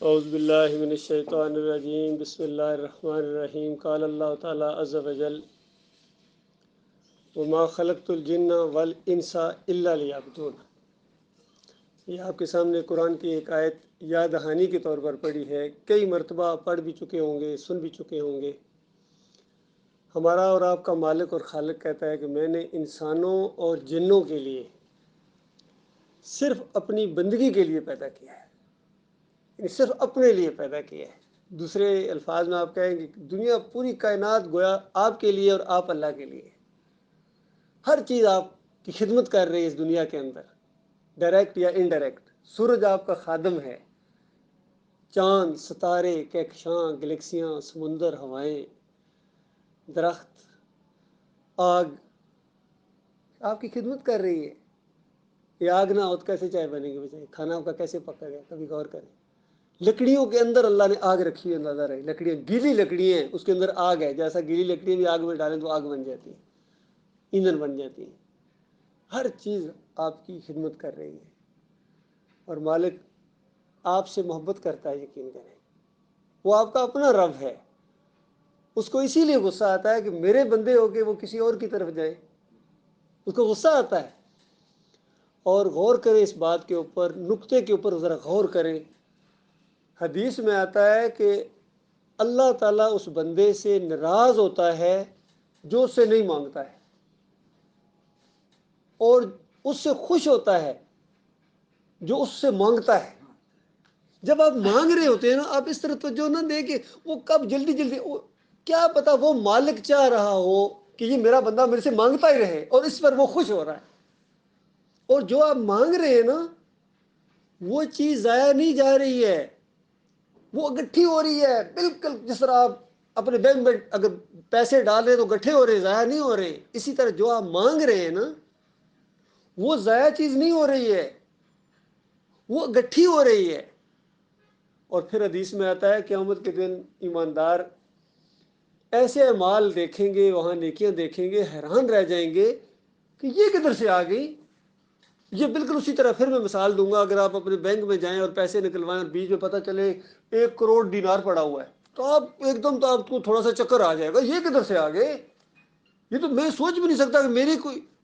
اعوذ باللہ من الشیطان الرجیم، بسم اللہ الرحمن الرحیم۔ قال اللہ تعالیٰ عز وجل: وما خلقت الجن والانس الا لیعبدون۔ یہ آپ کے سامنے قرآن کی ایک آیت یاد دہانی کے طور پر پڑھی ہے، کئی مرتبہ پڑھ بھی چکے ہوں گے، سن بھی چکے ہوں گے۔ ہمارا اور آپ کا مالک اور خالق کہتا ہے کہ میں نے انسانوں اور جنوں کے لیے صرف اپنی بندگی کے لیے پیدا کیا ہے، یعنی صرف اپنے لیے پیدا کیا ہے۔ دوسرے الفاظ میں آپ کہیں کہ دنیا پوری کائنات گویا آپ کے لیے اور آپ اللہ کے لیے، ہر چیز آپ کی خدمت کر رہی ہے اس دنیا کے اندر، ڈائریکٹ یا انڈائریکٹ۔ سورج آپ کا خادم ہے، چاند، ستارے، کہکشاں، گلیکسیاں، سمندر، ہوائیں، درخت، آگ آپ کی خدمت کر رہی ہے۔ یہ آگ نہ ہو تو کیسے چائے بنے گی بچائی، کھانا آپ کا کیسے پکا گا؟ کبھی غور کریں۔ لکڑیوں کے اندر اللہ نے آگ رکھی ہے، اندازہ رہے، لکڑیاں گیلی لکڑیاں ہیں، اس کے اندر آگ ہے، جیسا گیلی لکڑیاں بھی آگ میں ڈالیں تو آگ بن جاتی ہے، ایندھن بن جاتی ہے۔ ہر چیز آپ کی خدمت کر رہی ہے، اور مالک آپ سے محبت کرتا ہے، یقین کریں۔ وہ آپ کا اپنا رب ہے، اس کو اسی لیے غصہ آتا ہے کہ میرے بندے ہو کے وہ کسی اور کی طرف جائے، اس کو غصہ آتا ہے۔ اور غور کریں اس بات کے اوپر، نقطے کے اوپر ذرا غور کریں۔ حدیث میں آتا ہے کہ اللہ تعالیٰ اس بندے سے ناراض ہوتا ہے جو اس سے نہیں مانگتا ہے، اور اس سے خوش ہوتا ہے جو اس سے مانگتا ہے۔ جب آپ مانگ رہے ہوتے ہیں نا، آپ اس طرح توجہ نہ دیں کہ وہ کب جلدی کیا پتا وہ مالک چاہ رہا ہو کہ یہ میرا بندہ میرے سے مانگتا ہی رہے، اور اس پر وہ خوش ہو رہا ہے۔ اور جو آپ مانگ رہے ہیں نا، وہ چیز ضائع نہیں جا رہی ہے، وہ اکٹھی ہو رہی ہے، بالکل جس طرح آپ اپنے بینک میں اگر پیسے ڈالیں تو گٹھے ہو رہے، ضائع نہیں ہو رہے۔ اسی طرح جو آپ مانگ رہے ہیں نا، وہ ضائع چیز نہیں ہو رہی ہے، وہ گٹھی ہو رہی ہے۔ اور پھر حدیث میں آتا ہے قیامت کے دن ایماندار ایسے اعمال دیکھیں گے، وہاں نیکیاں دیکھیں گے، حیران رہ جائیں گے کہ یہ کدھر سے آ گئی۔ یہ بالکل اسی طرح پھر میں مثال دوں گا، اگر آپ اپنے بینک میں جائیں اور پیسے نکلوائیں اور بیچ میں پتہ چلے 1 کروڑ دینار پڑا ہوا ہے، تو آپ ایک دم تو آپ کو تھوڑا سا چکر آ جائے گا، یہ کدھر سے آ گئے؟ یہ تو میں سوچ بھی نہیں سکتا کہ میری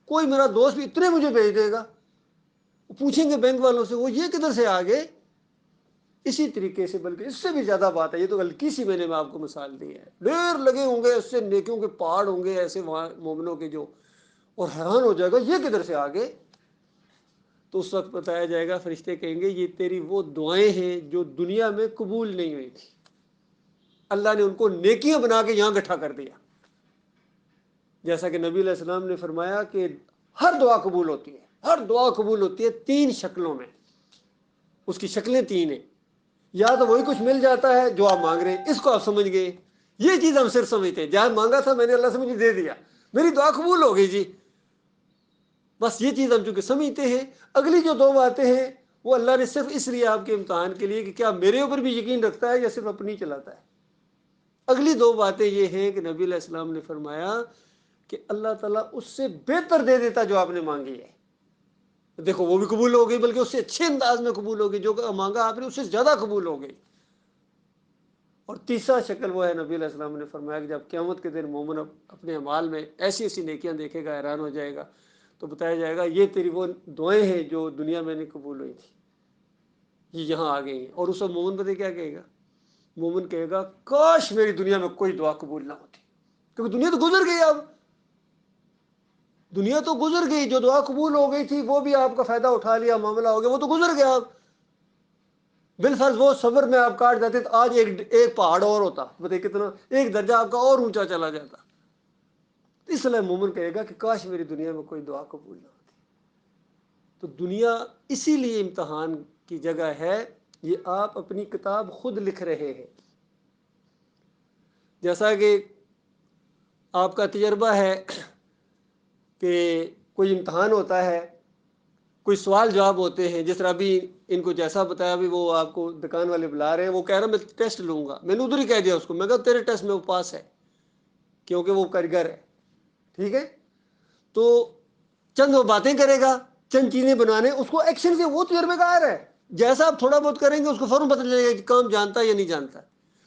کوئی میرا دوست بھی اتنے مجھے بھیج دے گا۔ پوچھیں گے بینک والوں سے، وہ یہ کدھر سے آ گئے؟ اسی طریقے سے، بلکہ اس سے بھی زیادہ بات ہے، یہ تو ہلکی سی میں نے آپ کو مثال دی ہے، ڈھیر لگے ہوں گے، اس سے نیکیوں کے پہاڑ ہوں گے ایسے وہاں مومنوں کے جو، اور حیران ہو جائے گا یہ کدھر سے آ گئے۔ تو اس وقت بتایا جائے گا، فرشتے کہیں گے یہ تیری وہ دعائیں ہیں جو دنیا میں قبول نہیں ہوئی تھی، اللہ نے ان کو نیکیاں بنا کے یہاں گٹھا کر دیا۔ جیسا کہ نبی علیہ السلام نے فرمایا کہ ہر دعا قبول ہوتی ہے، ہر دعا قبول ہوتی ہے 3 شکلوں میں، اس کی شکلیں 3 ہیں۔ یا تو وہی کچھ مل جاتا ہے جو آپ مانگ رہے ہیں، اس کو آپ سمجھ گئے، یہ چیز ہم صرف سمجھتے ہیں، جہاں مانگا تھا میں نے اللہ سے مجھے دے دیا، میری دعا قبول ہو گئی جی، بس یہ چیز ہم چونکہ سمجھتے ہیں۔ اگلی جو 2 باتیں ہیں وہ اللہ نے صرف اس لیے آپ کے امتحان کے لیے کہ کیا میرے اوپر بھی یقین رکھتا ہے یا صرف اپنی چلاتا ہے۔ اگلی 2 باتیں یہ ہیں کہ نبی علیہ السلام نے فرمایا کہ اللہ تعالیٰ اس سے بہتر دے دیتا جو آپ نے مانگی ہے، دیکھو وہ بھی قبول ہو گئی، بلکہ اس سے اچھے انداز میں قبول ہو گئی، جو مانگا آپ نے اس سے زیادہ قبول ہو گئی۔ اور تیسرا شکل وہ ہے، نبی علیہ السلام نے فرمایا کہ جب قیامت کے دن مومن اپنے اعمال میں ایسی ایسی نیکیاں دیکھے گا، حیران ہو جائے گا، تو بتایا جائے گا یہ تیری وہ دعائیں ہیں جو دنیا میں نہیں قبول ہوئی تھی، یہ یہاں آ گئی ہیں۔ اور اس وقت مومن پتہ کیا کہے گا؟ مومن کہے گا کاش میری دنیا میں کوئی دعا قبول نہ ہوتی، کیونکہ دنیا تو گزر گئی، اب دنیا تو گزر گئی، جو دعا قبول ہو گئی تھی وہ بھی آپ کا فائدہ اٹھا لیا، معاملہ ہو گیا، وہ تو گزر گیا۔ اب بالفرض وہ صبر میں آپ کاٹ دیتے تو آج ایک پہاڑ اور ہوتا، بتائیے کتنا، ایک درجہ آپ کا اور اونچا چلا جاتا۔ اس لیے مومن کہے گا کہ کاش میری دنیا میں کوئی دعا قبول نہ ہوتی۔ تو دنیا اسی لیے امتحان کی جگہ ہے، یہ آپ اپنی کتاب خود لکھ رہے ہیں۔ جیسا کہ آپ کا تجربہ ہے کہ کوئی امتحان ہوتا ہے، کوئی سوال جواب ہوتے ہیں، جس طرح ابھی ان کو جیسا بتایا، ابھی وہ آپ کو دکان والے بلا رہے ہیں، وہ کہہ رہا میں ٹیسٹ لوں گا، میں نے ادھر ہی کہہ دیا اس کو، میں کہا تیرے ٹیسٹ میں وہ پاس ہے کیونکہ وہ کاریگر ہے، ٹھیک ہے۔ تو چند وہ باتیں کرے گا، چند چیزیں بنانے، اس کو ایکشن سے وہ تجربے کار ہے، جیسا آپ تھوڑا بہت کریں گے اس کو فوراً پتہ چلے گا کہ کام جانتا ہے یا نہیں جانتا.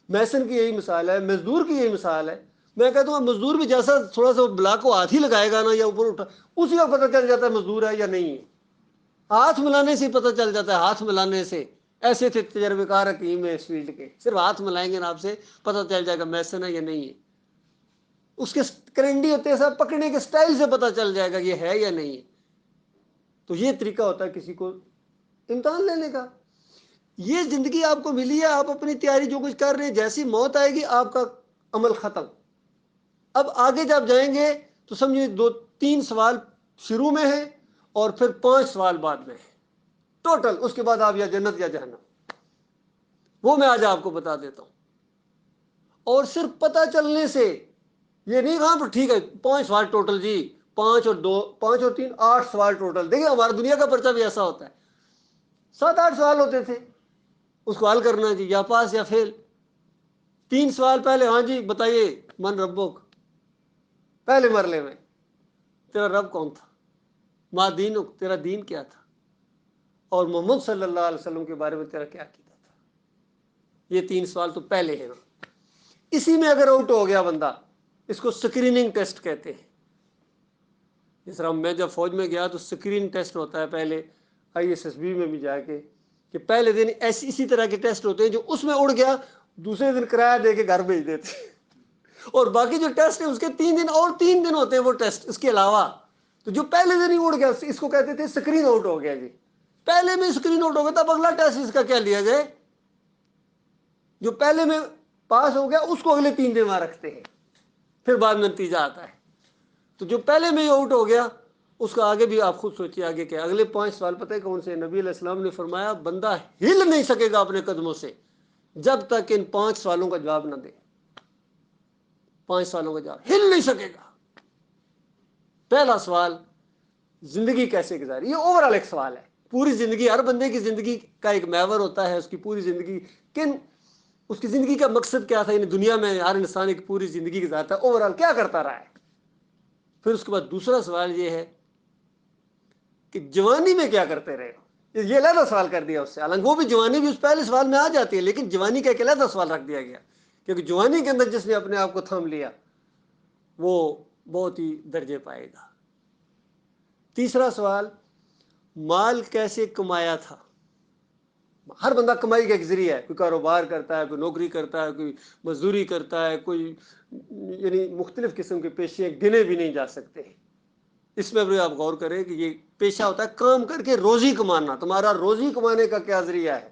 میسن کی یہی مثال ہے, مزدور کی یہی مثال ہے. میں کہتا ہوں مزدور بھی جیسا تھوڑا سا بلاک کو ہاتھ ہی لگائے گا نا یا اوپر اٹھا, اسی وقت پتہ چل جاتا ہے مزدور ہے یا نہیں ہے. ہاتھ ملانے سے پتہ چل جاتا ہے, ہاتھ ملانے سے. ایسے تھے تجربے کار حکیم ہے اس فیلڈ کے, صرف ہاتھ ملائیں گے نا آپ سے پتہ چل جائے گا میسن ہے یا نہیں ہے. اس کے کرنڈی ہوتے ہیں صاحب, پکڑنے کے سٹائل سے پتہ چل جائے گا یہ ہے یا نہیں ہے. تو یہ طریقہ ہوتا ہے کسی کو امتحان لینے کا. یہ زندگی آپ کو ملی ہے, آپ اپنی تیاری جو کچھ کر رہے ہیں, جیسی موت آئے گی آپ کا عمل ختم. اب آگے جب جائیں گے تو سمجھیے 2-3 سوال شروع میں ہے اور پھر 5 سوال بعد میں ہے ٹوٹل. اس کے بعد آپ یا جنت یا جہنم, وہ میں آج آپ کو بتا دیتا ہوں. اور صرف پتہ چلنے سے یہ نہیں کہا پر ٹھیک ہے 5 سوال ٹوٹل جی, 5 اور 2 5 اور 3 8 سوال ٹوٹل. دیکھیں ہمارا دنیا کا پرچہ بھی ایسا ہوتا ہے, 7-8 سوال ہوتے تھے, اس کو حل کرنا جی یا پاس یا فیل. 3 سوال پہلے, ہاں جی بتائیے من ربک, پہلے مرلے میں تیرا رب کون تھا, ما دینک تیرا دین کیا تھا, اور محمد صلی اللہ علیہ وسلم کے بارے میں تیرا کیا عقیدہ تھا. یہ 3 سوال تو پہلے ہیں. اسی میں اگر آؤٹ ہو گیا بندہ, اس کو سکریننگ ٹیسٹ کہتے ہیں. جس طرح میں جب فوج میں گیا تو سکرین ٹیسٹ ہوتا ہے پہلے, ISSB میں بھی جا کے, کہ پہلے دن اسی طرح کے ٹیسٹ ہوتے ہیں, جو اس میں اڑ گیا دوسرے دن کرایہ دے کے گھر بھیج دیتے. اور باقی جو ٹیسٹ ہے اس کے 3 دن اور 3 دن ہوتے ہیں وہ ٹیسٹ اس کے علاوہ. تو جو پہلے دن ہی اڑ گیا اس کو کہتے تھے سکرین آؤٹ ہو گیا جی. پہلے میں سکرین آؤٹ ہو گیا تب اگلا ٹیسٹ اس کا کیا لیا جائے. جو پہلے میں پاس ہو گیا اس کو اگلے 3 دن وہاں رکھتے ہیں, پھر بعد میں نتیجہ آتا ہے. تو جو پہلے میں آؤٹ ہو گیا اس کا آگے بھی آپ خود سوچیے آگے کیا. اگلے 5 سوال پتہ ہے کون سے؟ نبی علیہ السلام نے فرمایا بندہ ہل نہیں سکے گا اپنے قدموں سے جب تک ان 5 سوالوں کا جواب نہ دے. 5 سوالوں کا جواب ہل نہیں سکے گا. پہلا سوال زندگی کیسے گزاری, یہ اوور آل ایک سوال ہے. پوری زندگی, ہر بندے کی زندگی کا ایک محور ہوتا ہے, اس کی پوری زندگی اس کی زندگی کا مقصد کیا تھا. یعنی دنیا میں ہر انسان ایک پوری زندگی گزارتا ہے, اوور آل کیا کرتا رہا ہے. پھر اس کے بعد دوسرا سوال یہ ہے کہ جوانی میں کیا کرتے رہے ہو. یہ علیحدہ سوال کر دیا اس سے, حالانکہ وہ بھی جوانی بھی اس پہلے سوال میں آ جاتی ہے, لیکن جوانی کا ایک علیحدہ سوال رکھ دیا گیا, کیونکہ جوانی کے اندر جس نے اپنے آپ کو تھام لیا وہ بہت ہی درجے پائے گا. تیسرا سوال, مال کیسے کمایا تھا. ہر بندہ کمائی کا ایک ذریعہ ہے, کوئی کاروبار کرتا ہے, کوئی نوکری کرتا ہے, کوئی مزدوری کرتا ہے, کوئی یعنی مختلف قسم کے پیشے گنے بھی نہیں جا سکتے. اس میں بھی آپ غور کریں کہ یہ پیشہ ہوتا ہے کام کر کے روزی کمانا. تمہارا روزی کمانے کا کیا ذریعہ ہے.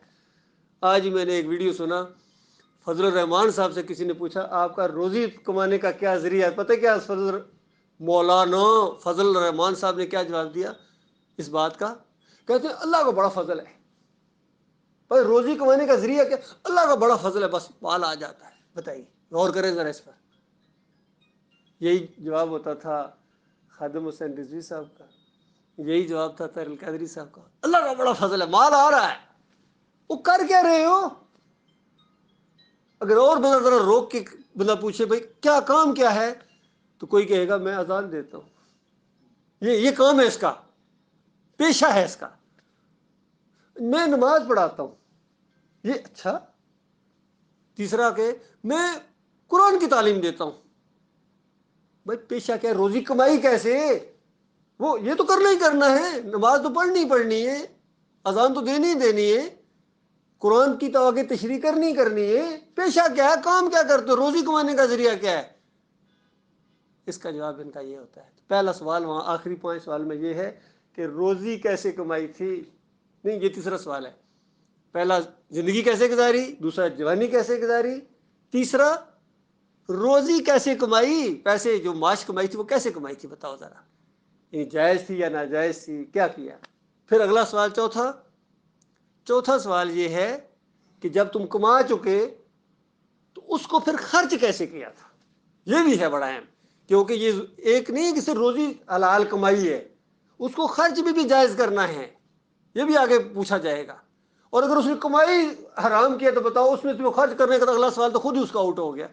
آج میں نے ایک ویڈیو سنا, فضل الرحمان صاحب سے کسی نے پوچھا آپ کا روزی کمانے کا کیا ذریعہ ہے. پتہ کیا مولانا فضل الرحمان صاحب نے کیا جواب دیا اس بات کا؟ کہتے ہیں اللہ کا بڑا فضل ہے. بھائی روزی کمانے کا ذریعہ کیا؟ اللہ کا بڑا فضل ہے, بس مال آ جاتا ہے. بتائیے, غور کریں ذرا اس پر. یہی جواب ہوتا تھا خادم حسین رضوی صاحب کا, یہی جواب تھا طاہر القادری صاحب کا, اللہ کا بڑا فضل ہے, مال آ رہا ہے. وہ کر کیا رہے ہو؟ اگر اور بندہ ذرا روک کے بندہ پوچھے بھائی کیا کام کیا ہے, تو کوئی کہے گا میں اذان دیتا ہوں. یہ کام ہے اس کا, پیشہ ہے اس کا. میں نماز پڑھاتا ہوں. یہ اچھا. تیسرا کہ میں قرآن کی تعلیم دیتا ہوں. بھائی پیشہ کیا, روزی کمائی کیسے؟ وہ یہ تو کرنا ہی کرنا ہے, نماز تو پڑھنی ہی پڑھنی ہے, اذان تو دینی ہی دینی ہے, قرآن کی تو آگے تشریح کرنی کرنی ہے. پیشہ کیا ہے, کام کیا کرتے ہو, روزی کمانے کا ذریعہ کیا ہے؟ اس کا جواب ان کا یہ ہوتا ہے. پہلا سوال وہاں آخری 5 سوال میں یہ ہے کہ روزی کیسے کمائی تھی. نہیں, یہ تیسرا سوال ہے. پہلا زندگی کیسے گزاری, دوسرا جوانی کیسے گزاری, تیسرا روزی کیسے کمائی, پیسے جو معاش کمائی تھی وہ کیسے کمائی تھی, بتاؤ ذرا. یہ جائز تھی یا ناجائز تھی, کیا کیا. پھر اگلا سوال چوتھا سوال یہ ہے کہ جب تم کما چکے تو اس کو پھر خرچ کیسے کیا تھا. یہ بھی ہے بڑا اہم, کیونکہ یہ ایک نہیں کہ صرف روزی حلال کمائی ہے, اس کو خرچ بھی جائز کرنا ہے. یہ بھی آگے پوچھا جائے گا. اور اگر اس نے کمائی حرام کیا تو بتاؤ اس میں تو خرچ کرنے کا اگلا سوال تو خود ہی اس کا آؤٹ ہو گیا.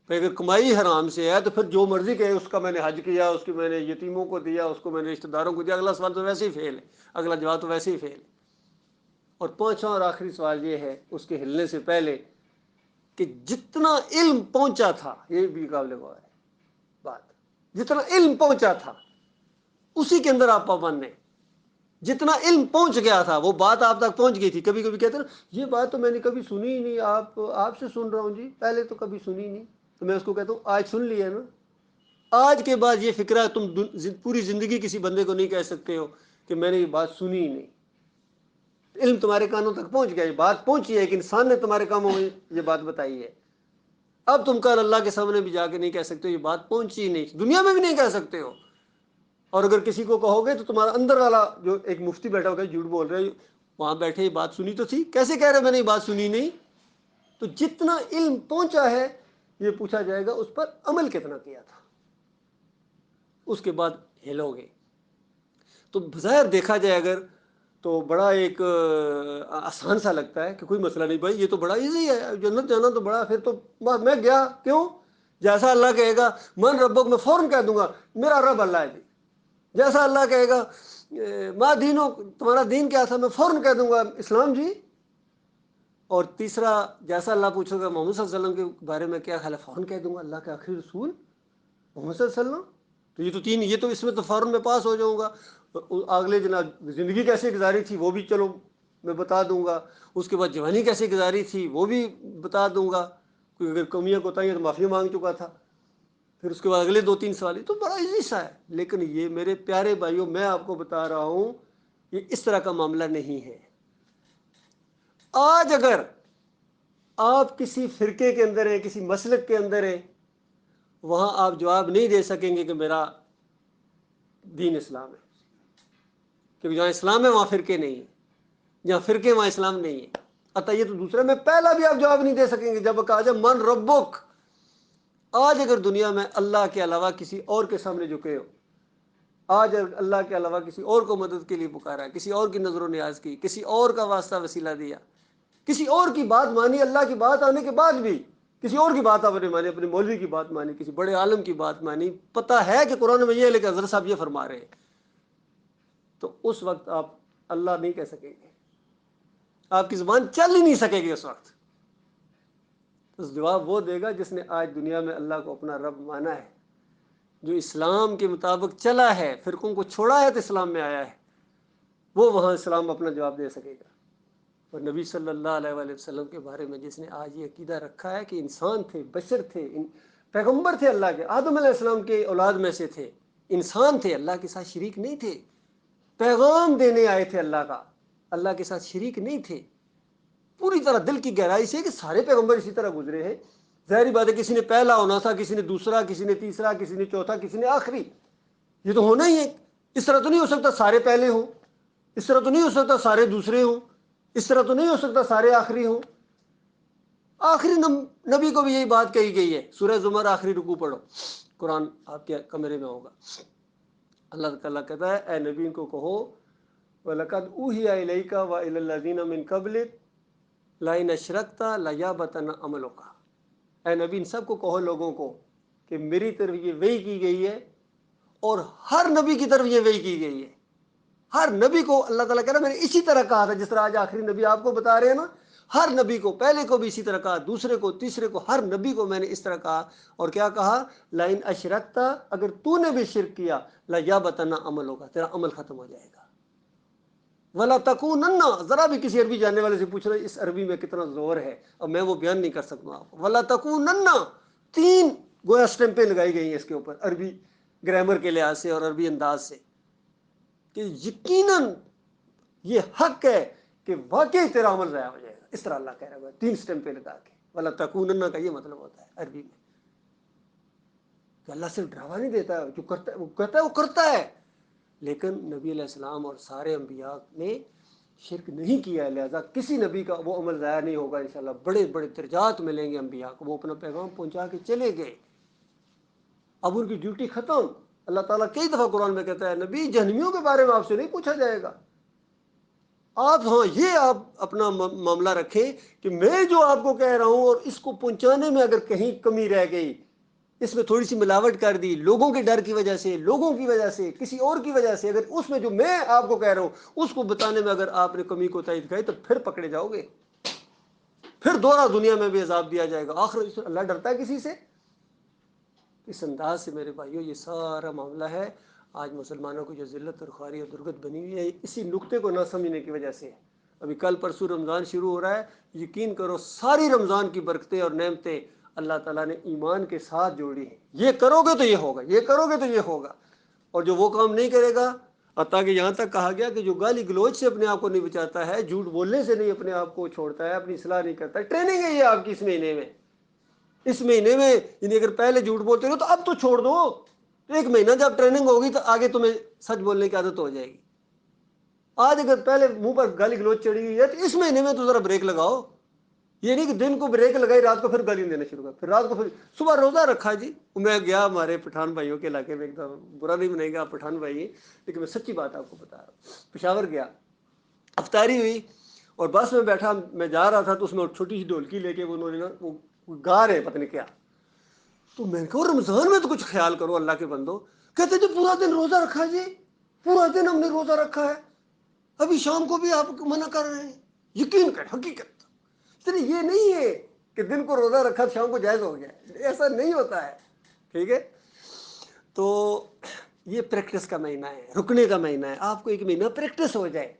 اگر کمائی حرام سے ہے تو پھر جو مرضی کہے اس کا میں نے حج کیا, اس کی میں نے یتیموں کو دیا, اس کو میں نے رشتہ داروں کو دیا, اگلا سوال تو ویسے ہی فیل ہے, اگلا جواب تو ویسے ہی فیل ہے. اور پانچواں اور آخری سوال یہ ہے اس کے ہلنے سے پہلے کہ جتنا علم پہنچا تھا، یہ بھی قابل غور ہے بات، جتنا علم پہنچا تھا اسی کے اندر آپ پابند ہیں. جتنا علم پہنچ گیا تھا وہ بات آپ تک پہنچ گئی تھی. کبھی کبھی کہتے ہیں نا یہ بات تو میں نے کبھی سنی ہی نہیں، آپ سے سن رہا ہوں جی، پہلے تو کبھی سنی نہیں. تو میں اس کو کہتا ہوں آج سن لیا نا. آج کے بعد یہ فکرہ تم پوری زندگی کسی بندے کو نہیں کہہ سکتے ہو کہ میں نے یہ بات سنی ہی نہیں. علم تمہارے کانوں تک پہنچ گیا، یہ بات پہنچی ہے، ایک انسان نے تمہارے کاموں میں یہ بات بتائی ہے. اب تم کل اللہ کے سامنے بھی جا کے نہیں کہہ سکتے ہو، یہ بات پہنچی ہی نہیں، دنیا میں بھی نہیں کہہ سکتے ہو. اور اگر کسی کو کہو گے تو تمہارا اندر والا جو ایک مفتی بیٹھا ہوگا جھوٹ بول رہے، وہاں بیٹھے یہ بات سنی تو تھی، کیسے کہہ رہے میں نے یہ بات سنی نہیں. تو جتنا علم پہنچا ہے یہ پوچھا جائے گا اس پر عمل کتنا کیا تھا، اس کے بعد ہلو گے. تو بظاہر دیکھا جائے اگر تو بڑا ایک آسان سا لگتا ہے کہ کوئی مسئلہ نہیں بھائی، یہ تو بڑا ایزی ہے، جنت جانا تو بڑا، پھر تو میں گیا. کیوں؟ جیسا اللہ کہے گا من ربک، میں فوراً کہہ دوں گا میرا رب اللہ ہے جی. جیسا اللہ کہے گا ماں دینو، تمہارا دین کیا تھا، میں فوراً کہہ دوں گا اسلام جی. اور تیسرا جیسا اللہ پوچھو گا محمد صلی اللہ علیہ وسلم کے بارے میں کیا خیال ہے، فوراً کہہ دوں گا اللہ کے آخری رسول محمد صلی اللہ علیہ وسلم. تو یہ تو تین، یہ تو اس میں تو فوراً میں پاس ہو جاؤں گا. اگلے جناب زندگی کیسے گزاری تھی وہ بھی چلو میں بتا دوں گا. اس کے بعد جوانی کیسے گزاری تھی وہ بھی بتا دوں گا. کوئی اگر کمیاں کوتاہیاں تو معافی مانگ چکا تھا. پھر اس کے بعد اگلے دو تین سوال، تو بڑا ایزی سا ہے. لیکن یہ میرے پیارے بھائیوں میں آپ کو بتا رہا ہوں یہ اس طرح کا معاملہ نہیں ہے. آج اگر آپ کسی فرقے کے اندر ہیں، کسی مسلک کے اندر ہیں، وہاں آپ جواب نہیں دے سکیں گے کہ میرا دین اسلام ہے، کیونکہ جہاں اسلام ہے وہاں فرقے نہیں ہیں، جہاں فرقے وہاں اسلام نہیں ہے. یہ تو دوسرے میں پہلا بھی آپ جواب نہیں دے سکیں گے جب کہا جائے من ربک. آج اگر دنیا میں اللہ کے علاوہ کسی اور کے سامنے جھکے ہو، آج اگر اللہ کے علاوہ کسی اور کو مدد کے لیے پکارا، کسی اور کی نظر و نیاز کی، کسی اور کا واسطہ وسیلہ دیا، کسی اور کی بات مانی، اللہ کی بات آنے کے بعد بھی کسی اور کی بات آپ نے مانی، اپنے مولوی کی بات مانی، کسی بڑے عالم کی بات مانی، پتہ ہے کہ قرآن میں یہ ہے لیکن حضرت صاحب یہ فرما رہے ہیں، تو اس وقت آپ اللہ نہیں کہہ سکیں گے، آپ کی زبان چل ہی نہیں سکے گی اس وقت. تو جواب وہ دے گا جس نے آج دنیا میں اللہ کو اپنا رب مانا ہے، جو اسلام کے مطابق چلا ہے، فرقوں کو چھوڑا ہے تو اسلام میں آیا ہے، وہ وہاں اسلام اپنا جواب دے سکے گا. اور نبی صلی اللہ علیہ وآلہ وسلم کے بارے میں جس نے آج یہ عقیدہ رکھا ہے کہ انسان تھے، بشر تھے، پیغمبر تھے، اللہ کے آدم علیہ السلام کے اولاد میں سے تھے، انسان تھے، اللہ کے ساتھ شریک نہیں تھے، پیغام دینے آئے تھے اللہ کا، اللہ کے ساتھ شریک نہیں تھے. پوری طرح دل کی گہرائی سے کہ سارے پیغمبر اسی طرح گزرے ہیں. ظاہری بات ہے کسی نے پہلا ہونا تھا، کسی نے دوسرا، کسی نے تیسرا، کسی نے چوتھا، کسی نے آخری. یہ تو ہونا ہی ہے. اس طرح تو نہیں ہو سکتا سارے پہلے ہوں، اس طرح تو نہیں ہو سکتا سارے دوسرے ہوں، اس طرح تو نہیں ہو سکتا سارے آخری ہوں. آخری نبی کو بھی یہی بات کہی گئی ہے. سورہ زمر آخری رکوع پڑھو، قرآن آپ کے کمرے میں ہوگا. اللہ تعالیٰ کہتا ہے اے نبی کو کہو وَلَقَدْ أُوحِيَ إِلَيْكَ وَإِلَى الَّذِينَ مِن قَبْلِكَ لَئِنْ أَشْرَكْتَ لَيَحْبَطَنَّ عَمَلُكَ. اے نبی ان سب کو کہو لوگوں کو کہ میری طرف یہ وحی کی گئی ہے اور ہر نبی کی طرف یہ وحی کی گئی ہے. ہر نبی کو اللہ تعالیٰ کہہ رہا ہے میں نے اسی طرح کہا تھا جس طرح آج آخری نبی آپ کو بتا رہے ہیں نا. ہر نبی کو، پہلے کو بھی اسی طرح کہا، دوسرے کو، تیسرے کو، ہر نبی کو میں نے اس طرح کہا. اور کیا کہا؟ لَإِنْ أَشْرَكْتَ، اگر تو نے بھی شرک کیا، لَيَحْبَطَنَّ عَمَلُكَ، تیرا عمل ختم ہو جائے گا. وَلَا تَكُونَنَّ، ذرا بھی کسی عربی جاننے والے سے پوچھ رہے اس عربی میں کتنا زور ہے اور میں وہ بیان نہیں کر سکتا آپ کو. وَلَا تَكُونَنَّ، تین گویا اسٹمپیں لگائی گئی ہیں اس کے اوپر عربی گرامر کے لحاظ سے اور عربی انداز سے کہ یقیناً یہ حق ہے کہ واقعی تیرا عمل ضائع ہو جائے گا. اس طرح اللہ کہہ رہا ہے تین اسٹمپیں لگا کے. وَلَا تَكُونَنَّ کا یہ مطلب ہوتا ہے عربی میں کہ اللہ صرف ڈراوا نہیں دیتا ہے، جو کرتا ہے وہ کہتا ہے وہ کرتا ہے. لیکن نبی علیہ السلام اور سارے انبیاء نے شرک نہیں کیا ہے، لہذا کسی نبی کا وہ عمل ضائع نہیں ہوگا. انشاءاللہ بڑے بڑے درجات ملیں گے انبیاء کو، وہ اپنا پیغام پہنچا کے چلے گئے، اب ان کی ڈیوٹی ختم. اللہ تعالیٰ کئی دفعہ قرآن میں کہتا ہے نبی جہنمیوں کے بارے میں آپ سے نہیں پوچھا جائے گا. آپ ہاں یہ آپ اپنا معاملہ رکھیں کہ میں جو آپ کو کہہ رہا ہوں اور اس کو پہنچانے میں اگر کہیں کمی رہ گئی، اس میں تھوڑی سی ملاوٹ کر دی لوگوں کے ڈر کی وجہ سے، لوگوں کی وجہ سے، کسی اور کی وجہ سے، اگر اس میں جو میں آپ کو کہہ رہا ہوں اس کو بتانے میں اگر آپ نے کمی کوتاہی دکھائی تو پھر پکڑے جاؤ گے، پھر دوہرا دنیا میں بھی عذاب دیا جائے گا۔ آخر اللہ ڈرتا ہے کسی سے؟ اس انداز سے میرے بھائیو یہ سارا معاملہ ہے۔ آج مسلمانوں کی جو ذلت اور خواری اور درگت بنی ہوئی ہے اسی نقطے کو نہ سمجھنے کی وجہ سے ہے۔ ابھی کل پرسوں رمضان شروع ہو رہا ہے، یقین کرو ساری رمضان کی برکتیں اور نعمتیں اللہ تعالیٰ نے ایمان کے ساتھ جوڑی ہیں۔ یہ کرو گے تو یہ ہوگا، یہ کرو گے تو یہ ہوگا، اور جو وہ کام نہیں کرے گا، حتیٰ کہ یہاں تک کہا گیا کہ جو گالی گلوچ سے اپنے آپ کو نہیں بچاتا ہے، جھوٹ بولنے سے نہیں اپنے آپ کو چھوڑتا ہے، اپنی اصلاح نہیں کرتا ہے، ٹریننگ ہے یہ آپ کی اس مہینے میں۔ اس مہینے میں یعنی اگر پہلے جھوٹ بولتے ہو تو اب تو چھوڑ دو، تو ایک مہینہ جب ٹریننگ ہوگی تو آگے تمہیں سچ بولنے کی عادت ہو جائے گی۔ آج اگر پہلے منہ پر گالی گلوچ چڑھی ہوئی ہے تو اس مہینے میں تو ذرا بریک لگاؤ۔ یہ نہیں کہ دن کو بریک لگائی رات کو پھر گالی دینا شروع کر، پھر رات کو پھر صبح روزہ رکھا جی۔ میں گیا ہمارے پٹھان بھائیوں کے علاقے میں، ایک دم برا نہیں بنائے گا آپ پٹھان بھائی ہیں، لیکن میں سچی بات آپ کو بتا رہا ہوں۔ پشاور گیا، افطاری ہوئی اور بس میں بیٹھا، میں جا رہا تھا تو اس میں چھوٹی سی ڈھولکی لے کے انہوں نے نا وہ گا رہے پتہ نہیں کیا، تو میں نے کہا رمضان میں تو کچھ خیال کرو اللہ کے بندو۔ کہتے جی پورا دن روزہ رکھا جی، پورا دن ہم نے روزہ رکھا ہے، ابھی شام کو بھی آپ منع کر رہے ہیں۔ یقین کر حقیقت یہ نہیں ہے کہ دن کو روزہ رکھا شام کو جائز ہو گیا، ایسا نہیں ہوتا ہے، ٹھیک ہے؟ تو یہ پریکٹس کا مہینہ ہے، رکنے کا مہینہ ہے۔ آپ کو ایک مہینہ پریکٹس ہو جائے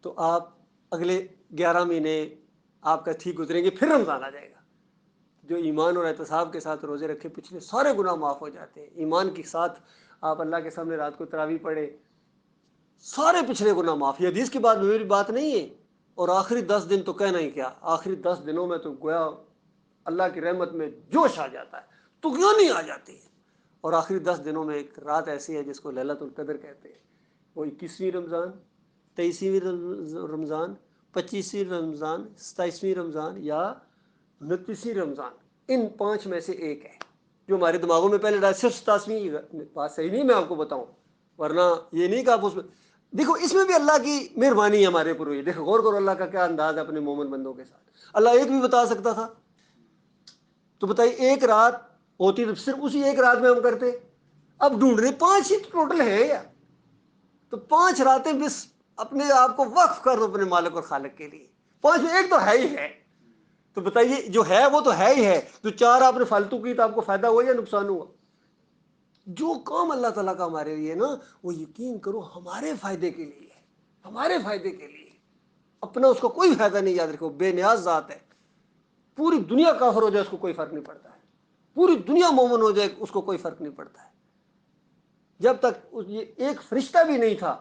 تو آپ اگلے 11 مہینے آپ کا ٹھیک گزریں گے، پھر رمضان آ جائے گا۔ جو ایمان اور احتساب کے ساتھ روزے رکھے پچھلے سارے گناہ معاف ہو جاتے ہیں۔ ایمان کے ساتھ آپ اللہ کے سامنے رات کو تراویح پڑھے، سارے پچھلے گناہ معاف۔ یہ حدیث کی بات میری بات نہیں ہے۔ اور آخری 10 دن تو کہنا ہی کیا، آخری 10 دنوں میں تو گویا اللہ کی رحمت میں جوش آ جاتا ہے، طغیانی آ جاتی ہے۔ اور آخری 10 دنوں میں ایک رات ایسی ہے جس کو لیلۃ القدر کہتے ہیں، وہ 21ویں رمضان، 23ویں رمضان، 25ویں رمضان، 27ویں رمضان یا 29ویں رمضان، ان 5 میں سے ایک ہے جو ہمارے دماغوں میں پہلے ڈال۔ صرف 27ویں بات صحیح نہیں، میں آپ کو بتاؤں، ورنہ یہ نہیں کہ آپ اس میں دیکھو، اس میں بھی اللہ کی مہربانی ہے ہمارے اوپر ہوئی۔ دیکھو غور کرو اللہ کا کیا انداز ہے اپنے مومن بندوں کے ساتھ۔ اللہ ایک بھی بتا سکتا تھا تو بتائیے، ایک رات ہوتی تو صرف اسی ایک رات میں ہم کرتے۔ اب ڈھونڈ رہے 5 ہی ٹوٹل ہے یا تو 5 راتیں بس اپنے آپ کو وقف کر دو اپنے مالک اور خالق کے لیے۔ 5 میں ایک تو ہے ہی ہے، تو بتائیے جو ہے وہ تو ہے ہی ہے، جو 4 آپ نے فالتو کی تو آپ کو فائدہ ہوا یا نقصان ہوا؟ جو کام اللہ تعالیٰ کا ہمارے لیے نا، وہ یقین کرو ہمارے فائدے کے لیے ہے، ہمارے فائدے کے لیے۔ اپنا اس کو کوئی فائدہ نہیں، یاد رکھو، بے نیاز ذات ہے۔ پوری دنیا کافر ہو جائے اس کو کوئی فرق نہیں پڑتا ہے، پوری دنیا مومن ہو جائے اس کو کوئی فرق نہیں پڑتا ہے۔ جب تک یہ ایک فرشتہ بھی نہیں تھا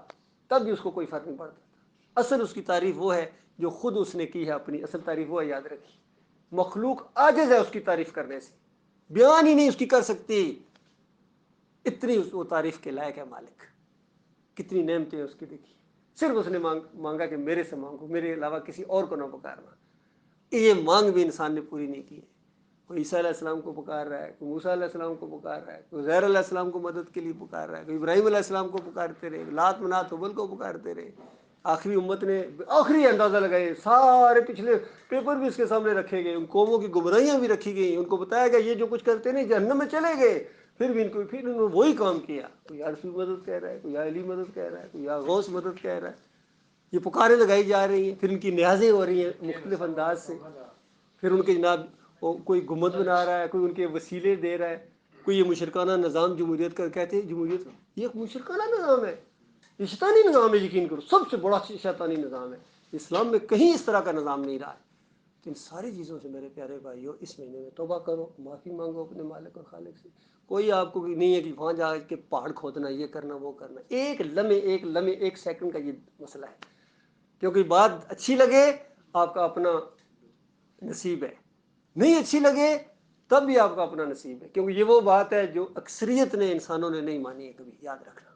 تب بھی اس کو کوئی فرق نہیں پڑتا تھا۔ اصل اس کی تعریف وہ ہے جو خود اس نے کی ہے، اپنی اصل تعریف وہ ہے، یاد رکھی۔ مخلوق عاجز ہے اس کی تعریف کرنے سے، بیان ہی نہیں اس کی کر سکتی، اتنی وہ تعریف کے لائق ہے مالک۔ کتنی نعمتیں اس کی دیکھی، صرف اس نے مانگا کہ میرے سے مانگو، میرے علاوہ کسی اور کو نہ پکارنا۔ یہ مانگ بھی انسان نے پوری نہیں کی ہے۔ کوئی عیسیٰ علیہ السلام کو پکار رہا ہے، کوئی موسیٰ علیہ السلام کو پکار رہا ہے، کوئی عزیر علیہ السلام کو مدد کے لیے پکار رہا ہے، کوئی ابراہیم علیہ السلام کو پکارتے رہے، لات منات حبل کو پکارتے رہے۔ آخری امت نے آخری اندازہ لگائے، سارے پچھلے پیپر بھی اس کے سامنے رکھے گئے، ان قوموں کی گمراہیاں بھی رکھی گئیں، ان کو بتایا گیا یہ جو کچھ کرتے نہیں جہنم میں چلے گئے، پھر بھی انہوں نے وہی کام کیا۔ کوئی یا رسول مدد کہہ رہا ہے، کوئی یا علی مدد کہہ رہا ہے، کوئی یا غوث مدد کہہ رہا ہے۔ یہ پکاریں لگائی جا رہی ہیں، پھر ان کی نیازیں ہو رہی ہیں مختلف انداز سے، پھر ان کے جناب کوئی گنبد بنا رہا ہے، کوئی ان کے وسیلے دے رہا ہے، کوئی یہ مشرکانہ نظام جمہوریت کا کہتے ہیں، جمہوریت یہ ایک مشرکانہ نظام ہے، یہ شیطانی نظام ہے، یقین کرو سب سے بڑا شیطانی نظام ہے۔ اسلام میں کہیں اس طرح کا نظام نہیں رہا ہے۔ تو ان ساری چیزوں سے میرے پیارے بھائیوں اس مہینے میں توبہ کرو، معافی مانگو اپنے مالک اور خالق سے۔ کوئی آپ کو نہیں ہے کہ وہاں جا کے پہاڑ کھودنا، یہ کرنا وہ کرنا، ایک لمحے ایک سیکنڈ کا یہ مسئلہ ہے۔ کیونکہ بات اچھی لگے آپ کا اپنا نصیب ہے، نہیں اچھی لگے تب بھی آپ کا اپنا نصیب ہے، کیونکہ یہ وہ بات ہے جو اکثریت نے انسانوں نے نہیں مانی ہے کبھی، یاد رکھنا۔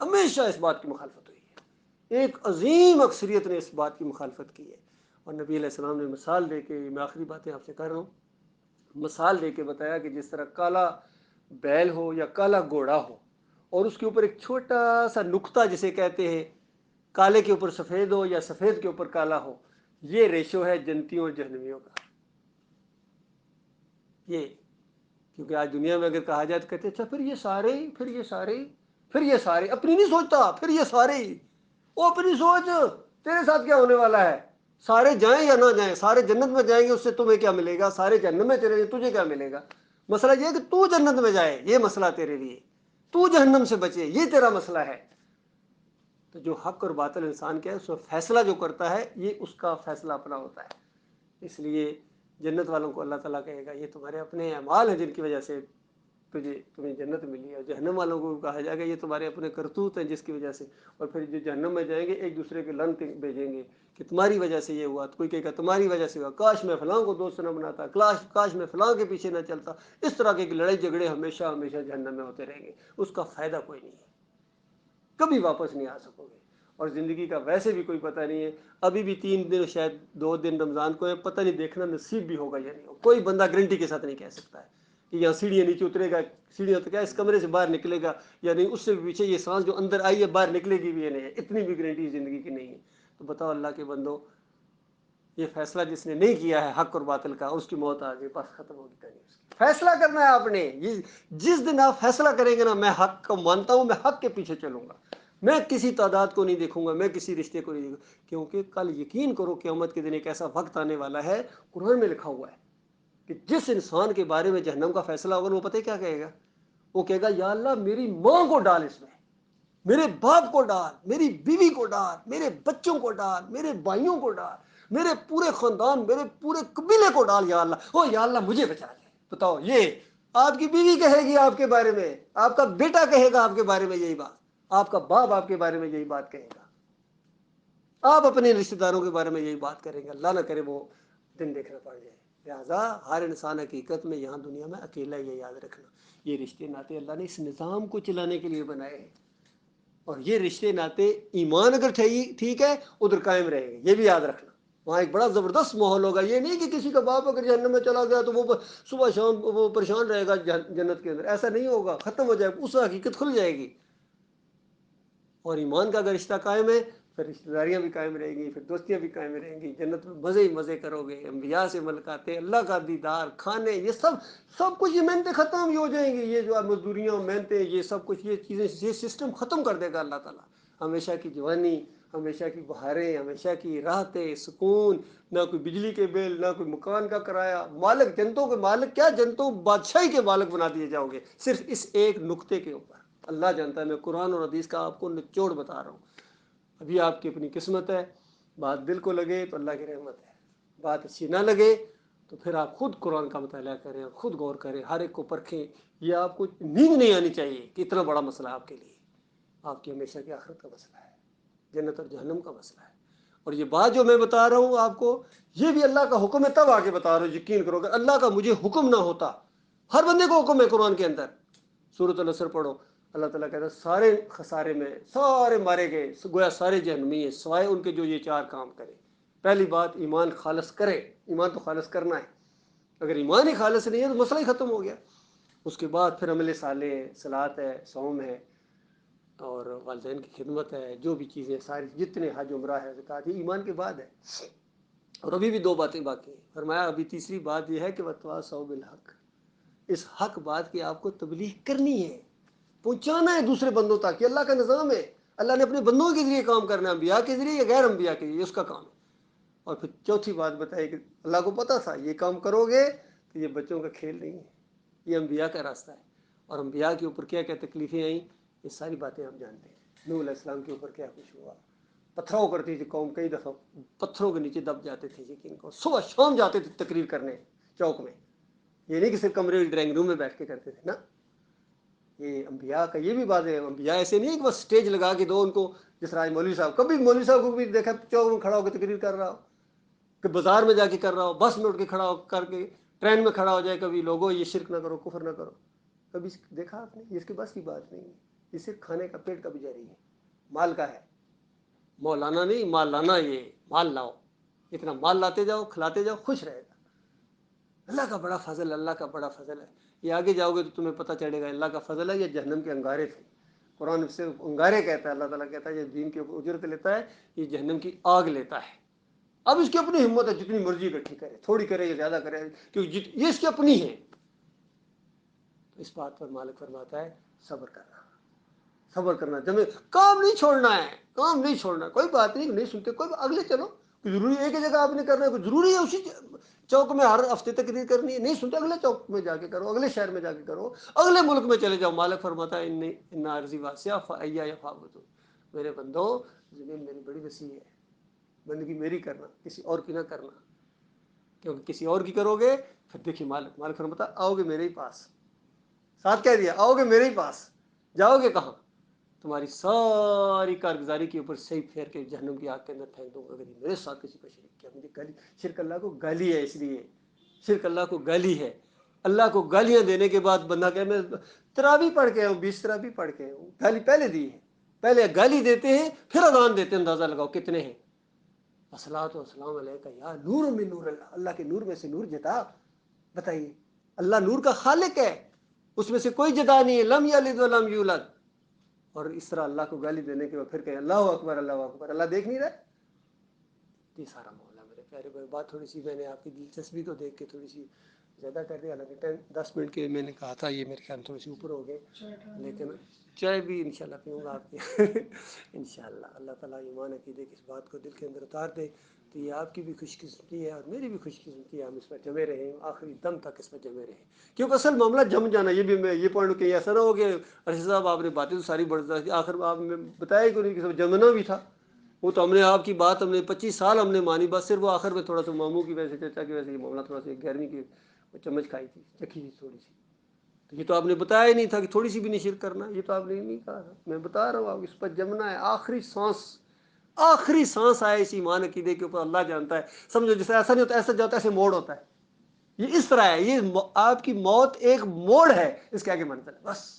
ہمیشہ اس بات کی مخالفت ہوئی ہے، ایک عظیم اکثریت نے اس بات کی مخالفت کی ہے۔ اور نبی علیہ السلام نے مثال دے کے، میں آخری باتیں آپ سے کر رہا ہوں، مثال دے کے بتایا کہ جس طرح کالا بیل ہو یا کالا گھوڑا ہو اور اس کے اوپر ایک چھوٹا سا نقطہ جسے کہتے ہیں، کالے کے اوپر سفید ہو یا سفید کے اوپر کالا ہو، یہ ریشو ہے جنتیوں اور جہنمیوں کا۔ یہ کیونکہ آج دنیا میں اگر کہا جائے تو کہتے اچھا پھر یہ سارے ہی، پھر یہ سارے ہی، پھر یہ سارے، اپنی نہیں سوچتا، پھر یہ سارے ہی، وہ اپنی سوچ، تیرے ساتھ کیا ہونے والا ہے؟ سارے جائیں یا نہ جائیں، سارے جنت میں جائیں گے، اس سے تمہیں کیا ملے گا؟ سارے جہنم میں چلے گئے، تجھے کیا ملے گا؟ مسئلہ یہ ہے کہ تو جنت میں جائے، یہ مسئلہ تیرے لیے، تو جہنم سے بچے، یہ تیرا مسئلہ ہے۔ تو جو حق اور باطل انسان کیا ہے، اس میں فیصلہ جو کرتا ہے، یہ اس کا فیصلہ اپنا ہوتا ہے۔ اس لیے جنت والوں کو اللہ تعالیٰ کہے گا یہ تمہارے اپنے اعمال ہیں جن کی وجہ سے تمہیں جنت ملی ہے۔ جہنم والوں کو کہا جائے گا یہ تمہارے اپنے کرتوت ہیں جس کی وجہ سے، اور پھر جو جہنم میں جائیں گے ایک دوسرے کے لعنت بھیجیں گے کہ تمہاری وجہ سے یہ ہوا، تو کوئی کہے گا تمہاری وجہ سے ہوا، کاش میں فلاں کو دوست نہ بناتا، کاش میں فلاں کے پیچھے نہ چلتا۔ اس طرح کے لڑائی جھگڑے ہمیشہ ہمیشہ جہنم میں ہوتے رہیں گے، اس کا فائدہ کوئی نہیں ہے، کبھی واپس نہیں آ سکو گے۔ اور زندگی کا ویسے بھی کوئی پتہ نہیں ہے، ابھی بھی 3 دن شاید 2 دن رمضان کو ہے، پتہ نہیں دیکھنا نصیب بھی ہوگا یا نہیں ہوگا۔ کوئی بندہ گارنٹی کے ساتھ نہیں کہہ سکتا ہے کہ یہاں سیڑھیاں نیچے اترے گا، سیڑھیاں تو کیا اس کمرے سے باہر نکلے گا یا نہیں، اس سے بھی پیچھے یہ سانس جو اندر آئی ہے باہر نکلے گی بھی یا نہیں ہے، اتنی بھی گارنٹی زندگی کی نہیں ہے۔ تو بتاؤ اللہ کے بندو، یہ فیصلہ جس نے نہیں کیا ہے حق اور باطل کا، اس کی موت آ گئی، بس ختم ہوگی کہانی اس کی۔ فیصلہ کرنا ہے آپ نے، جس دن آپ فیصلہ کریں گے نا میں حق کو مانتا ہوں، میں حق کے پیچھے چلوں گا، میں کسی تعداد کو نہیں دیکھوں گا، میں کسی رشتے کو نہیں دیکھوں گا، کیونکہ کل یقین کرو قیامت کے دن ایک ایسا وقت آنے والا ہے، قرآن میں لکھا ہوا ہے کہ جس انسان کے بارے میں جہنم کا فیصلہ ہوگا وہ پتہ کیا کہے گا؟ وہ کہے گا یا اللہ میری ماں کو ڈال اس میں، میرے باپ کو ڈال، میری بیوی کو ڈال، میرے بچوں کو ڈال، میرے بھائیوں کو ڈال، میرے پورے خاندان، میرے پورے قبیلے کو ڈال یا اللہ، او یا اللہ مجھے بچا دے۔ بتاؤ، یہ آپ کی بیوی کہے گی آپ کے بارے میں، آپ کا بیٹا کہے گا آپ کے بارے میں یہی بات، آپ کا باپ آپ کے بارے میں یہی بات کہے گا، آپ اپنے رشتہ داروں کے بارے میں یہی بات کریں گے، اللہ نہ کرے وہ دن دیکھنا پڑ جائے۔ لہٰذا ہر انسان حقیقت میں یہاں دنیا میں اکیلا، یہ یاد رکھنا، یہ رشتے ناطے اللہ نے اس نظام کو چلانے کے لیے بنائے ہیں، اور یہ رشتے ناطے ایمان اگر ٹھیک ہے ادھر قائم رہیں گے، یہ بھی یاد رکھنا۔ وہاں ایک بڑا زبردست ماحول ہوگا، یہ نہیں کہ کسی کا باپ اگر جہنم میں چلا گیا تو وہ صبح شام وہ پریشان رہے گا جنت کے اندر، ایسا نہیں ہوگا، ختم ہو جائے گا، اس حقیقت کھل جائے گی۔ اور ایمان کا اگر رشتہ قائم ہے پھر رشتہ داریاں بھی قائم رہیں گی، پھر دوستیاں بھی قائم رہیں گی، جنت میں مزے ہی مزے کرو گے، انبیاء سے ملاقاتیں، اللہ کا دیدار، کھانے، یہ سب کچھ، یہ محنتیں ختم بھی ہو جائیں گی، یہ جو مزدوریاں محنتیں، یہ سب کچھ، یہ چیزیں، یہ سسٹم ختم کر دے گا اللہ تعالیٰ۔ ہمیشہ کی جوانی، ہمیشہ کی بہاریں، ہمیشہ کی راحتیں، سکون، نہ کوئی بجلی کے بل، نہ کوئی مکان کا کرایہ، مالک، جنتوں کے مالک، کیا جنتوں بادشاہی کے مالک بنا دیے جاؤ گے صرف اس ایک نقطے کے اوپر۔ اللہ جانتا ہے، میں قرآن اور حدیث کا آپ کو نچوڑ بتا رہا ہوں۔ ابھی آپ کی اپنی قسمت ہے، بات دل کو لگے تو اللہ کی رحمت ہے، بات اچھی نہ لگے تو پھر آپ خود قرآن کا مطالعہ کریں، خود غور کریں، ہر ایک کو پرکھیں۔ یہ آپ کو نیند نہیں آنی چاہیے کہ اتنا بڑا مسئلہ آپ کے لیے، آپ کی ہمیشہ کی آخرت کا مسئلہ ہے، جنت اور جہنم کا مسئلہ ہے۔ اور یہ بات جو میں بتا رہا ہوں آپ کو، یہ بھی اللہ کا حکم ہے، تب آگے بتا رہا ہوں، یقین کرو، اگر اللہ کا مجھے حکم نہ ہوتا، ہر بندے کو حکم ہے قرآن کے اندر، سورۃ العصر پڑھو، اللہ تعالیٰ کہتا ہے سارے خسارے میں، سارے مارے گئے، گویا سارے جہنمی ہیں سوائے ان کے جو یہ 4 کام کرے۔ پہلی بات، ایمان خالص کرے، ایمان تو خالص کرنا ہے، اگر ایمان ہی خالص نہیں ہے تو مسئلہ ہی ختم ہو گیا۔ اس کے بعد پھر عمل صالح ہے، صلاۃ ہے، صوم ہے، اور والدین کی خدمت ہے، جو بھی چیزیں ساری، جتنے حج عمرہ ہے، زکوٰۃ، یہ ایمان کے بعد ہے۔ اور ابھی بھی 2 باتیں باقی ہیں، فرمایا ابھی تیسری بات یہ ہے کہ وَتَوَاصَوْا بِالْحَقِّ، اس حق بات کی آپ کو تبلیغ کرنی ہے، پہنچانا ہے دوسرے بندوں تک، یہ اللہ کا نظام ہے، اللہ نے اپنے بندوں کے ذریعے کام کرنا ہے، انبیاء کے ذریعے یا غیر انبیاء کے ذریعے، یہ اس کا کام ہے۔ اور پھر چوتھی بات بتائی کہ اللہ کو پتہ تھا یہ کام کرو گے تو یہ بچوں کا کھیل نہیں ہے، یہ انبیاء کا راستہ ہے، اور انبیاء کے اوپر کیا کیا تکلیفیں آئیں یہ ساری باتیں ہم جانتے ہیں۔ نوح علیہ السلام کے اوپر کیا کچھ ہوا، پتھراؤ کرتی تھی قوم، کئی دفعہ پتھروں کے نیچے دب جاتے تھے، یقین کو صبح شام جاتے تھے تقریر کرنے چوک میں، یہ نہیں کہ صرف کمرے ڈرائنگ روم میں بیٹھ کے کرتے تھے نا۔ یہ انبیاء کا یہ بھی بات ہے، انبیاء ایسے نہیں کہ بس سٹیج لگا کے دو ان کو، جس طرح مولوی صاحب، کبھی مولوی صاحب کو بھی دیکھا چوک میں کھڑا ہو کے تقریر کر رہا ہو، کہ بازار میں جا کے کر رہا ہو، بس میں اٹھ کے کھڑا ہو کر کے، ٹرین میں کھڑا ہو جائے کبھی، لوگوں یہ شرک نہ کرو، کفر نہ کرو، کبھی دیکھا آپ نے؟ یہ اس کے بس کی بات نہیں ہے، یہ صرف کھانے کا، پیٹ کا بھی جاری ہے، مال کا ہے، مولانا نہیں، مال لانا، یہ مال لاؤ، اتنا مال لاتے جاؤ، کھلاتے جاؤ، خوش رہے گا۔ اللہ کا بڑا فضل، اللہ کا بڑا فضل ہے، یہ آگے جاؤ گے تو تمہیں پتہ چلے گا اللہ کا فضل ہے، یہ جہنم کے انگارے تھے، قرآن سے انگارے کہتا ہے، اللہ تعالیٰ کہتا ہے یہ دین کے اجرت لیتا ہے، یہ جہنم کی آگ لیتا ہے۔ اب اس کی اپنی ہمت ہے، جتنی مرضی اکٹھی کرے، تھوڑی کرے یا زیادہ کرے، کیونکہ یہ اس کی اپنی ہے، تو اس بات پر مالک فرماتا ہے صبر کرنا، صبر کرنا، جمع کام نہیں چھوڑنا ہے، کام نہیں چھوڑنا، کوئی بات نہیں سنتے کوئی اگلے چلو، کوئی ضروری ایک ہی جگہ آپ نے کرنا ہے، کوئی ضروری ہے اسی چوک میں ہر ہفتے تقریر کرنی ہے، نہیں سنتے اگلے چوک میں جا کے کرو، اگلے شہر میں جا کے کرو، اگلے ملک میں چلے جاؤ۔ مالک فرماتا ہے ان عرضی واسعہ فایہ فاعبدون، میرے بندو زمین میری بڑی وسیع ہے، بندگی میری کرنا، کسی اور کی نہ کرنا، کیونکہ کسی اور کی کرو گے پھر دیکھیے مالک فرماتا آؤ گے میرے ہی پاس، ساتھ کہہ دیا آؤ گے میرے ہی پاس، جاؤ گے کہاں؟ تمہاری ساری کارگزاری کے اوپر صحیح پھیر کے جہنم کی آگ کے اندر پھینک دوں گا اگر میرے ساتھ کسی کو شریک کیا۔ مجھے گالی، شرک اللہ کو گالی ہے، اس لیے شرک اللہ کو گالی ہے۔ اللہ کو گالیاں دینے کے بعد بندہ کہ میں تراویح پڑھ کے ہوں، 20 تراویح پڑھ کے ہوں، گالی پہلے دی ہے، پہلے گالی دیتے ہیں پھر اذان دیتے ہیں، اندازہ لگاؤ کتنے ہیں۔ الصلاۃ والسلام علیکہ یا نور من نور اللہ، اللہ کے نور میں سے نور جتا، بتائیے اللہ نور کا خالق ہے، اس میں سے کوئی جدا نہیں ہے، لم یلد ولم یولد، اور اس طرح اللہ کو گالی دینے کے بعد پھر کہیں اللہ اکبر اللہ اکبر، اللہ دیکھ نہیں رہا؟ یہ سارا معاملہ میرے پیارے بھائی، بات تھوڑی سی میں نے آپ کی دلچسپی کو دیکھ کے تھوڑی سی زیادہ کر دیا، حالانکہ 10 منٹ کے میں نے کہا تھا، یہ میرے خیال میں تھوڑی سی اوپر ہو گئے، لیکن چائے بھی انشاءاللہ پیوں گا آپ کی انشاءاللہ۔ اللہ تعالیٰ ایمان عقیدے کی اس بات کو دل کے اندر اتار دے، تو یہ آپ کی بھی خوش قسمتی ہے اور میری بھی خوش قسمتی ہے، ہم اس پر جمے رہیں، آخری دم تک اس پر جمے رہیں، کیونکہ اصل معاملہ جم جانا، یہ بھی میں یہ پوائنٹ کہ ایسا نہ ہو کہ ارشد صاحب آپ نے باتیں تو ساری بڑھ جاتی، آخر آپ نے بتایا کہ نہیں کہ جمنا بھی تھا، وہ تو ہم نے آپ کی بات ہم نے 25 سال ہم نے مانی، بس صرف وہ آخر میں تھوڑا سا ماموں کی وجہ سے، چچا کی وجہ سے یہ معاملہ تھوڑا سا 11ویں کی چمچ کھائی تھی، چکھی تھی تھوڑی سی، تو یہ تو آپ نے بتایا ہی نہیں تھا کہ تھوڑی سی بھی نہیں شرک کرنا، یہ تو آپ نے نہیں کہا تھا، میں بتا رہا ہوں آپ اس پر جمنا ہے، آخری سانس آئے اس ایمان عقیدے کے اوپر، اللہ جانتا ہے، سمجھو جیسے ایسا نہیں ہوتا، ایسا جاتا ہے ایسے موڑ ہوتا ہے، یہ اس طرح ہے، یہ آپ کی موت ایک موڑ ہے، اس کے آگے منزل ہے، بس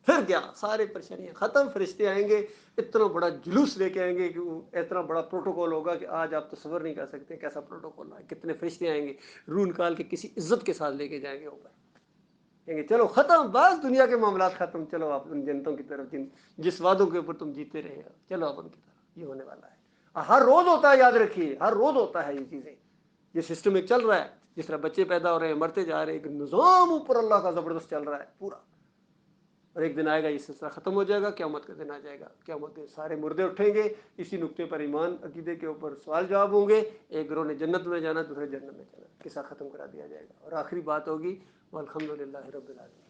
پھر کیا سارے پریشانیاں ختم، فرشتے آئیں گے، اتنا بڑا جلوس لے کے آئیں گے کہ اتنا بڑا پروٹوکول ہوگا کہ آج آپ تصور نہیں کر سکتے کیسا پروٹوکول ہے، کتنے فرشتے آئیں گے، روح نکال کے کسی عزت کے ساتھ لے کے جائیں گے اوپر، کہیں گے چلو ختم، بس دنیا کے معاملات ختم، چلو آپ ان جنتوں کی طرف جس وعدوں کے اوپر تم جیتے رہے ہو، چلو آپ ان کی طرف، یہ ہونے والا ہے، ہر روز ہوتا ہے، یاد رکھیے ہر روز ہوتا ہے یہ چیزیں، یہ سسٹم ایک چل رہا ہے، جس طرح بچے پیدا ہو رہے ہیں، مرتے جا رہے ہیں، ایک نظام اوپر اللہ کا زبردست چل رہا ہے پورا، اور ایک دن آئے گا یہ سلسلہ ختم ہو جائے گا، قیامت کا دن آ جائے گا، قیامت کے سارے مردے اٹھیں گے، اسی نقطے پر ایمان عقیدے کے اوپر سوال جواب ہوں گے، ایک گروہ نے جنت میں جانا، دوسرے جنت میں جانا، قصہ ختم کرا دیا جائے گا، اور آخری بات ہوگی والحمدللہ رب العالمین۔